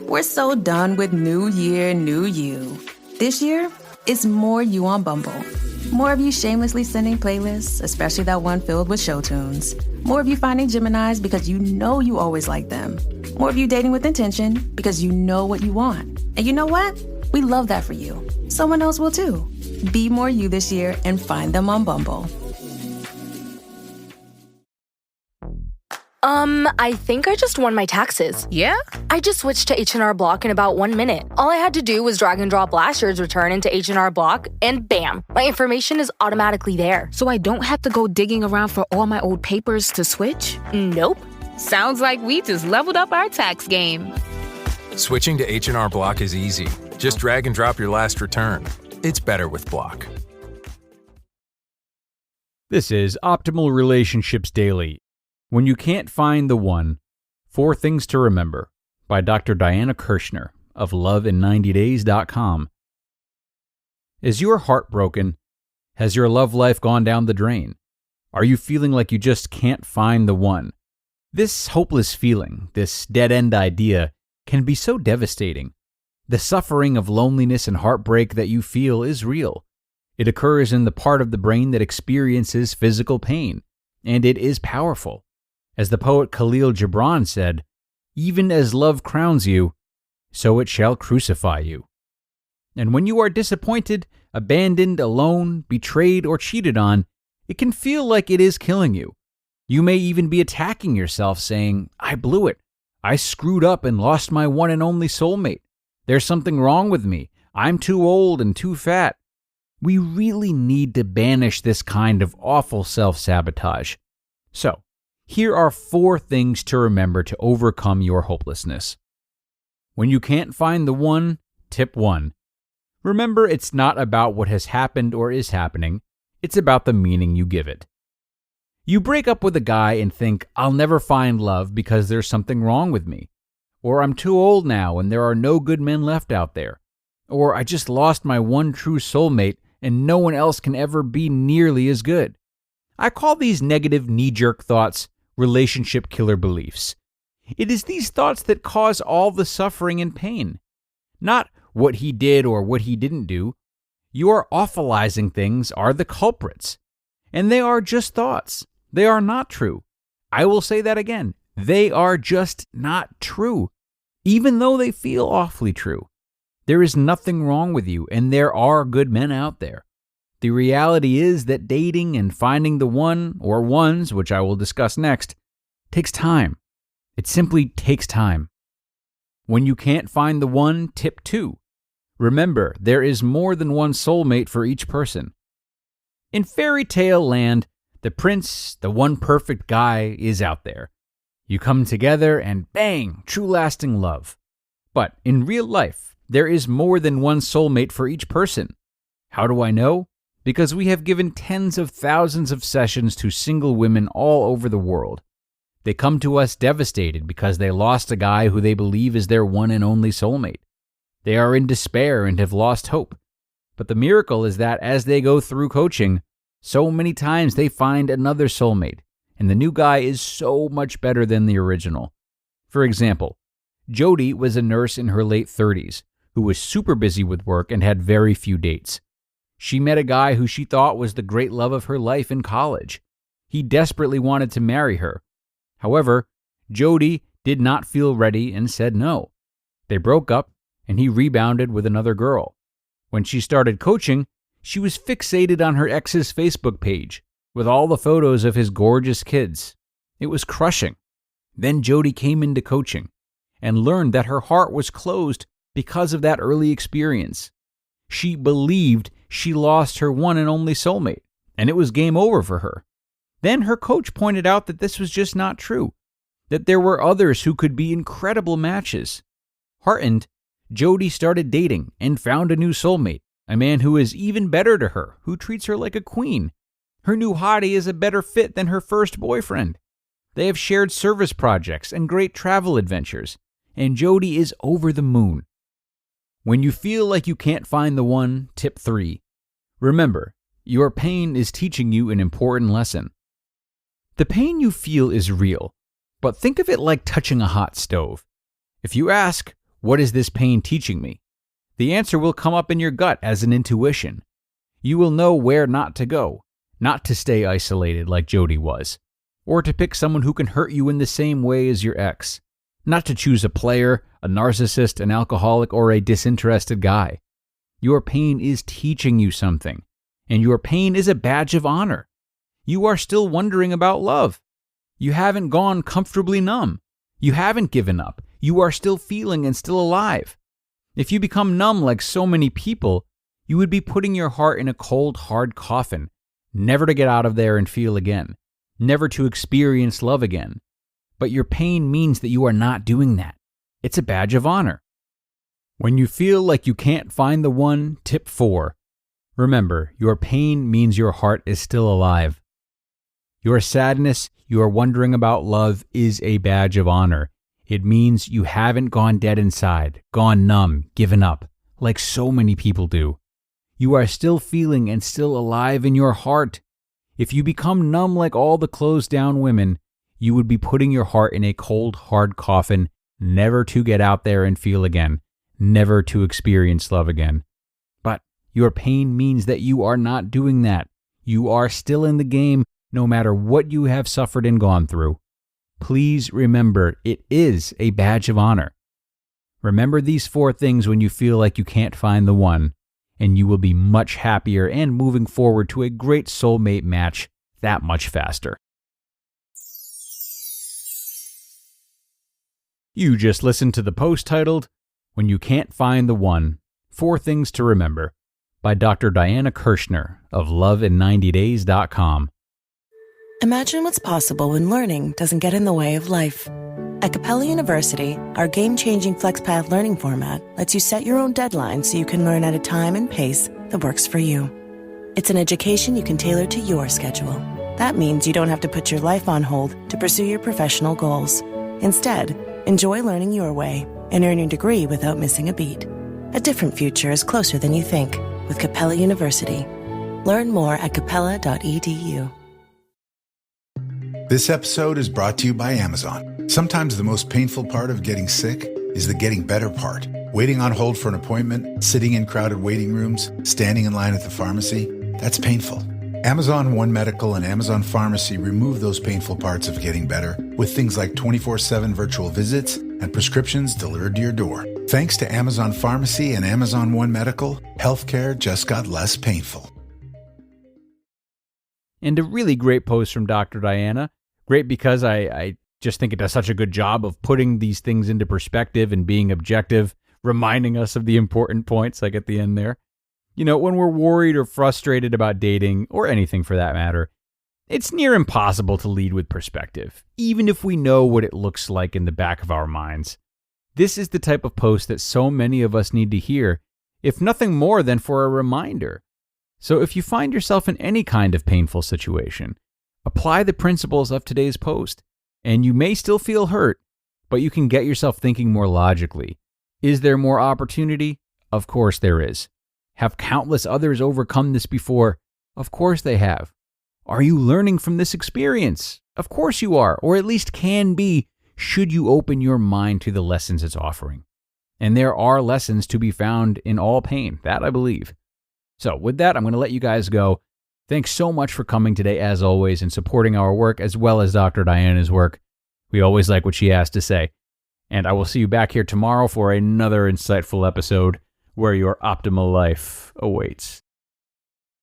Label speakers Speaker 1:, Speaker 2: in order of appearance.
Speaker 1: We're so done with new year, new you. This year, it's more you on Bumble. More of you shamelessly sending playlists, especially that one filled with show tunes. More of you finding Geminis because you know you always like them. More of you dating with intention because you know what you want. And you know what? We love that for you. Someone else will too. Be more you this year and find them on Bumble.
Speaker 2: I think I just won my taxes.
Speaker 3: Yeah?
Speaker 2: I just switched to H&R Block in about 1 minute. All I had to do was drag and drop last year's return into H&R Block, and bam, my information is automatically there.
Speaker 3: So I don't have to go digging around for all my old papers to switch?
Speaker 2: Nope.
Speaker 3: Sounds like we just leveled up our tax game.
Speaker 4: Switching to H&R Block is easy. Just drag and drop your last return. It's better with Block.
Speaker 5: This is Optimal Relationships Daily. When You Can't Find the One, 4 Things to Remember by Dr. Diana Kirschner of loveinninetydays.com. Is your heart broken? Has your love life gone down the drain? Are you feeling like you just can't find the one? This hopeless feeling, this dead-end idea, can be so devastating. The suffering of loneliness and heartbreak that you feel is real. It occurs in the part of the brain that experiences physical pain, and it is powerful. As the poet Khalil Gibran said, "Even as love crowns you, so it shall crucify you." And when you are disappointed, abandoned, alone, betrayed, or cheated on, it can feel like it is killing you. You may even be attacking yourself, saying, "I blew it. I screwed up and lost my one and only soulmate. There's something wrong with me. I'm too old and too fat." We really need to banish this kind of awful self-sabotage. So, here are 4 things to remember to overcome your hopelessness. When you can't find the one, tip 1. Remember, it's not about what has happened or is happening. It's about the meaning you give it. You break up with a guy and think, "I'll never find love because there's something wrong with me." Or, "I'm too old now and there are no good men left out there." Or, "I just lost my one true soulmate and no one else can ever be nearly as good." I call these negative knee-jerk thoughts relationship killer beliefs. It is these thoughts that cause all the suffering and pain. Not what he did or what he didn't do. Your awfulizing things are the culprits. And they are just thoughts. They are not true. I will say that again. They are just not true, even though they feel awfully true. There is nothing wrong with you, and there are good men out there. The reality is that dating and finding the one or ones, which I will discuss next, takes time. It simply takes time. When you can't find the one, tip 2. Remember, there is more than one soulmate for each person. In fairy tale land, the prince, the one perfect guy, is out there. You come together and bang, true lasting love. But in real life, there is more than one soulmate for each person. How do I know? Because we have given tens of thousands of sessions to single women all over the world. They come to us devastated because they lost a guy who they believe is their one and only soulmate. They are in despair and have lost hope. But the miracle is that as they go through coaching, so many times they find another soulmate, and the new guy is so much better than the original. For example, Jody was a nurse in her late 30s who was super busy with work and had very few dates. She met a guy who she thought was the great love of her life in college. He desperately wanted to marry her. However, Jody did not feel ready and said no. They broke up, and he rebounded with another girl. When she started coaching, she was fixated on her ex's Facebook page, with all the photos of his gorgeous kids. It was crushing. Then Jody came into coaching and learned that her heart was closed because of that early experience. She believed she lost her one and only soulmate, and it was game over for her. Then her coach pointed out that this was just not true, that there were others who could be incredible matches. Heartened, Jody started dating and found a new soulmate, a man who is even better to her, who treats her like a queen. Her new hottie is a better fit than her first boyfriend. They have shared service projects and great travel adventures, and Jody is over the moon. When you feel like you can't find the one, tip 3. Remember, your pain is teaching you an important lesson. The pain you feel is real, but think of it like touching a hot stove. If you ask, what is this pain teaching me? The answer will come up in your gut as an intuition. You will know where not to go, not to stay isolated like Jody was, or to pick someone who can hurt you in the same way as your ex, not to choose a player, a narcissist, an alcoholic, or a disinterested guy. Your pain is teaching you something, and your pain is a badge of honor. You are still wondering about love. You haven't gone comfortably numb. You haven't given up. You are still feeling and still alive. If you become numb like so many people, you would be putting your heart in a cold, hard coffin, never to get out of there and feel again, never to experience love again. But your pain means that you are not doing that. It's a badge of honor. When you feel like you can't find the one, tip 4. Remember, your pain means your heart is still alive. Your sadness, your wondering about love is a badge of honor. It means you haven't gone dead inside, gone numb, given up, like so many people do. You are still feeling and still alive in your heart. If you become numb like all the closed down women, you would be putting your heart in a cold, hard coffin, never to get out there and feel again, never to experience love again. But your pain means that you are not doing that. You are still in the game, no matter what you have suffered and gone through. Please remember, it is a badge of honor. Remember these 4 things when you feel like you can't find the one, and you will be much happier and moving forward to a great soulmate match that much faster. You just listened to the post titled, When You Can't Find the One, 4 Things to Remember, by Dr. Diana Kirschner of lovein90days.com.
Speaker 6: Imagine what's possible when learning doesn't get in the way of life. At Capella University, our game-changing FlexPath learning format lets you set your own deadlines so you can learn at a time and pace that works for you. It's an education you can tailor to your schedule. That means you don't have to put your life on hold to pursue your professional goals. Instead, enjoy learning your way and earn your degree without missing a beat. A different future is closer than you think with Capella University. Learn more at capella.edu.
Speaker 7: This episode is brought to you by Amazon. Sometimes the most painful part of getting sick is the getting better part. Waiting on hold for an appointment, sitting in crowded waiting rooms, standing in line at the pharmacy, that's painful. Amazon One Medical and Amazon Pharmacy remove those painful parts of getting better with things like 24/7 virtual visits and prescriptions delivered to your door. Thanks to Amazon Pharmacy and Amazon One Medical, healthcare just got less painful.
Speaker 5: And a really great post from Dr. Diana. Great because I just think it does such a good job of putting these things into perspective and being objective, reminding us of the important points like at the end there. You know, when we're worried or frustrated about dating, or anything for that matter, it's near impossible to lead with perspective, even if we know what it looks like in the back of our minds. This is the type of post that so many of us need to hear, if nothing more than for a reminder. So if you find yourself in any kind of painful situation, apply the principles of today's post, and you may still feel hurt, but you can get yourself thinking more logically. Is there more opportunity? Of course there is. Have countless others overcome this before? Of course they have. Are you learning from this experience? Of course you are, or at least can be, should you open your mind to the lessons it's offering. And there are lessons to be found in all pain, that I believe. So with that, I'm going to let you guys go. Thanks so much for coming today, as always, and supporting our work as well as Dr. Diana's work. We always like what she has to say. And I will see you back here tomorrow for another insightful episode where your optimal life awaits.